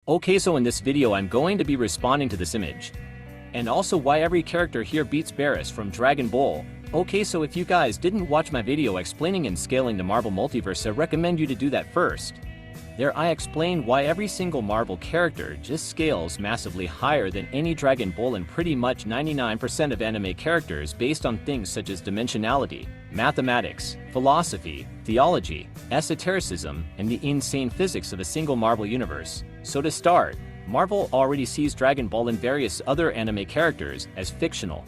Okay, so in this video I'm going to be responding to this image. And also why every character here beats Beerus from Dragon Ball. Okay, so if you guys didn't watch my video explaining and scaling the Marvel Multiverse, I recommend you to do that first. There I explain why every single Marvel character just scales massively higher than any Dragon Ball and pretty much 99% of anime characters based on things such as dimensionality, mathematics, philosophy, theology, esotericism, and the insane physics of a single Marvel universe. So to start, Marvel already sees Dragon Ball and various other anime characters as fictional,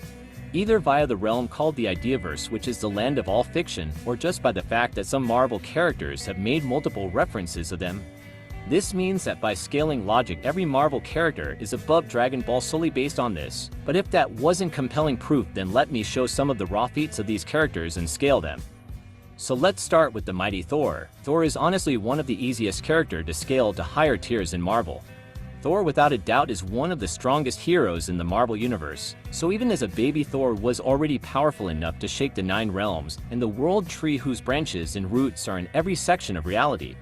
either via the realm called the Ideaverse, which is the land of all fiction, or just by the fact that some Marvel characters have made multiple references of them. This means that by scaling logic, every Marvel character is above Dragon Ball solely based on this. But if that wasn't compelling proof, then let me show some of the raw feats of these characters and scale them. So let's start with the mighty Thor. Thor is honestly one of the easiest characters to scale to higher tiers in Marvel. Thor without a doubt is one of the strongest heroes in the Marvel Universe, so even as a baby Thor was already powerful enough to shake the 9 realms and the world tree whose branches and roots are in every section of reality.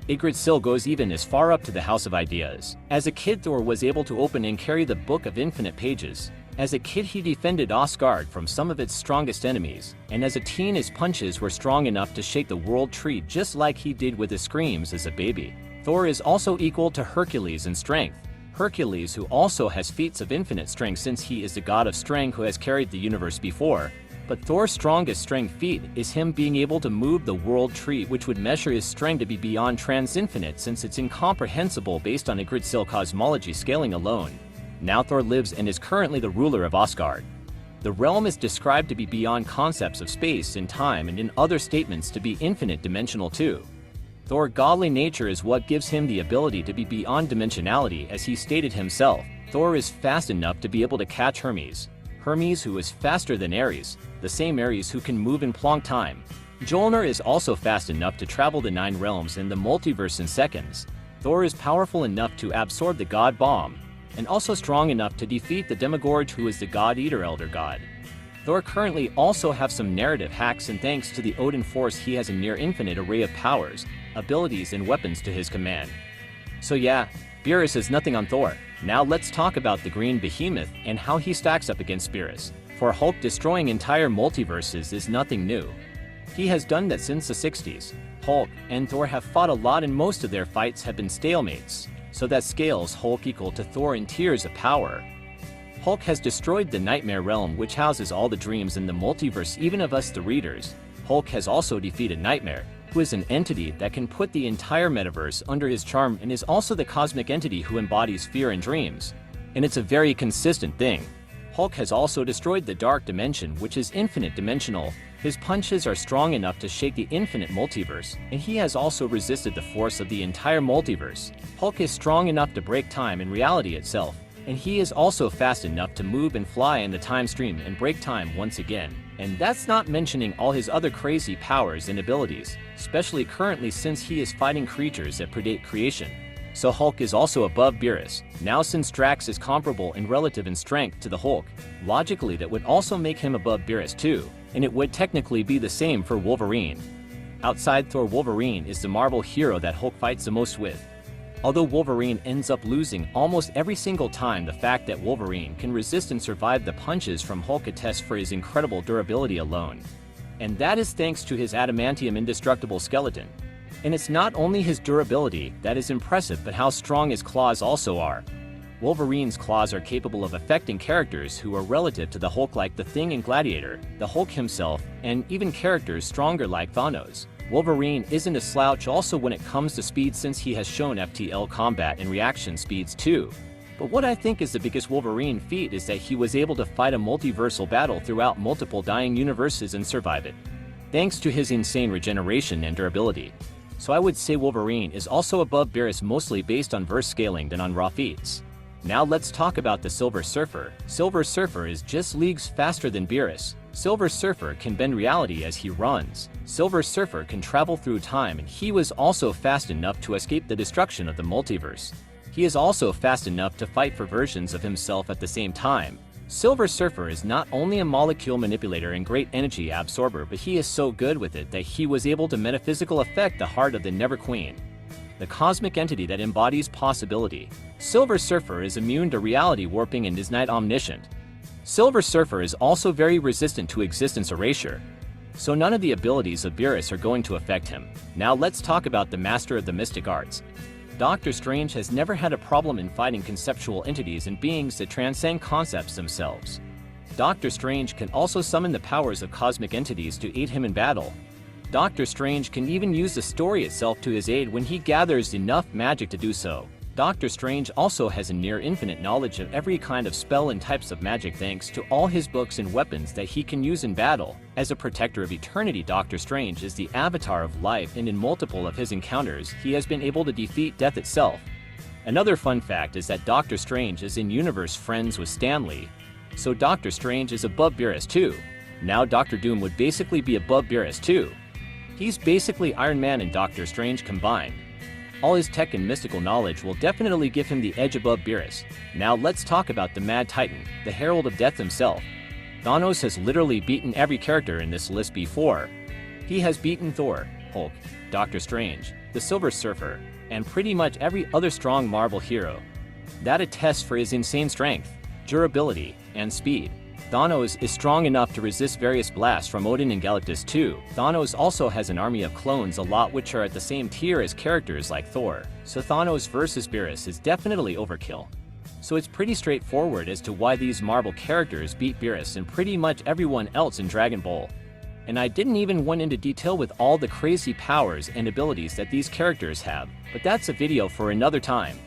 Yggdrasil goes even as far up to the House of Ideas. As a kid, Thor was able to open and carry the Book of Infinite Pages. As a kid, he defended Asgard from some of its strongest enemies, and as a teen his punches were strong enough to shake the world tree just like he did with his screams as a baby. Thor is also equal to Hercules in strength. Hercules, who also has feats of infinite strength since he is the god of strength who has carried the universe before. But Thor's strongest strength feat is him being able to move the world tree, which would measure his strength to be beyond trans-infinite since it's incomprehensible based on Yggdrasil cosmology scaling alone. Now Thor lives and is currently the ruler of Asgard. The realm is described to be beyond concepts of space and time, and in other statements to be infinite dimensional too. Thor's godly nature is what gives him the ability to be beyond dimensionality, as he stated himself. Thor is fast enough to be able to catch Hermes. Hermes, who is faster than Ares, the same Ares who can move in Planck time. Mjolnir is also fast enough to travel the 9 realms in the multiverse in seconds. Thor is powerful enough to absorb the God Bomb, and also strong enough to defeat the Demogorgon, who is the God Eater Elder God. Thor currently also have some narrative hacks, and thanks to the Odin Force he has a near infinite array of powers, abilities, and weapons to his command. So yeah, Beerus is nothing on Thor. Now let's talk about the Green Behemoth and how he stacks up against Beerus. For Hulk, destroying entire multiverses is nothing new. He has done that since the 60s. Hulk and Thor have fought a lot, and most of their fights have been stalemates, so that scales Hulk equal to Thor in tiers of power. Hulk has destroyed the Nightmare Realm, which houses all the dreams in the multiverse, even of us the readers. Hulk has also defeated Nightmare, who is an entity that can put the entire metaverse under his charm, and is also the cosmic entity who embodies fear and dreams. And it's a very consistent thing. Hulk has also destroyed the Dark Dimension, which is infinite dimensional. His punches are strong enough to shake the infinite multiverse, and he has also resisted the force of the entire multiverse. Hulk is strong enough to break time and reality itself, and he is also fast enough to move and fly in the time stream and break time once again. And that's not mentioning all his other crazy powers and abilities, especially currently since he is fighting creatures that predate creation. So Hulk is also above Beerus. Now since Drax is comparable and relative in strength to the Hulk, logically that would also make him above Beerus too, and it would technically be the same for Wolverine. Outside Thor, Wolverine is the Marvel hero that Hulk fights the most with. Although Wolverine ends up losing almost every single time, the fact that Wolverine can resist and survive the punches from Hulk attests for his incredible durability alone. And that is thanks to his adamantium indestructible skeleton. And it's not only his durability that is impressive, but how strong his claws also are. Wolverine's claws are capable of affecting characters who are relative to the Hulk, like the Thing and Gladiator, the Hulk himself, and even characters stronger like Thanos. Wolverine isn't a slouch also when it comes to speed, since he has shown FTL combat and reaction speeds too. But what I think is the biggest Wolverine feat is that he was able to fight a multiversal battle throughout multiple dying universes and survive it, thanks to his insane regeneration and durability. So I would say Wolverine is also above Beerus, mostly based on verse scaling than on raw feats. Now let's talk about the Silver Surfer. Silver Surfer is just leagues faster than Beerus. Silver Surfer can bend reality as he runs. Silver Surfer can travel through time, and he was also fast enough to escape the destruction of the multiverse. He is also fast enough to fight for versions of himself at the same time. Silver Surfer is not only a molecule manipulator and great energy absorber, but he is so good with it that he was able to metaphysical affect the heart of the Never Queen. the cosmic entity that embodies possibility. Silver Surfer is immune to reality warping and is night omniscient. Silver Surfer is also very resistant to existence erasure, so none of the abilities of Beerus are going to affect him. Now let's talk about the Master of the Mystic Arts. Doctor Strange has never had a problem in fighting conceptual entities and beings that transcend concepts themselves. Doctor Strange can also summon the powers of cosmic entities to aid him in battle. Doctor Strange can even use the story itself to his aid when he gathers enough magic to do so. Doctor Strange also has a near-infinite knowledge of every kind of spell and types of magic thanks to all his books and weapons that he can use in battle. As a protector of eternity, Doctor Strange is the avatar of life, and in multiple of his encounters, he has been able to defeat death itself. Another fun fact is that Doctor Strange is in universe friends with Stan Lee, so Doctor Strange is above Beerus too. Now Doctor Doom would basically be above Beerus too. He's basically Iron Man and Doctor Strange combined. All his tech and mystical knowledge will definitely give him the edge above Beerus. Now let's talk about the Mad Titan, the Herald of Death himself. Thanos has literally beaten every character in this list before. He has beaten Thor, Hulk, Doctor Strange, the Silver Surfer, and pretty much every other strong Marvel hero. That attests for his insane strength, durability, and speed. Thanos is strong enough to resist various blasts from Odin and Galactus too. Thanos also has an army of clones, a lot which are at the same tier as characters like Thor. So Thanos versus Beerus is definitely overkill. So it's pretty straightforward as to why these Marvel characters beat Beerus and pretty much everyone else in Dragon Ball. And I didn't even went into detail with all the crazy powers and abilities that these characters have, but that's a video for another time.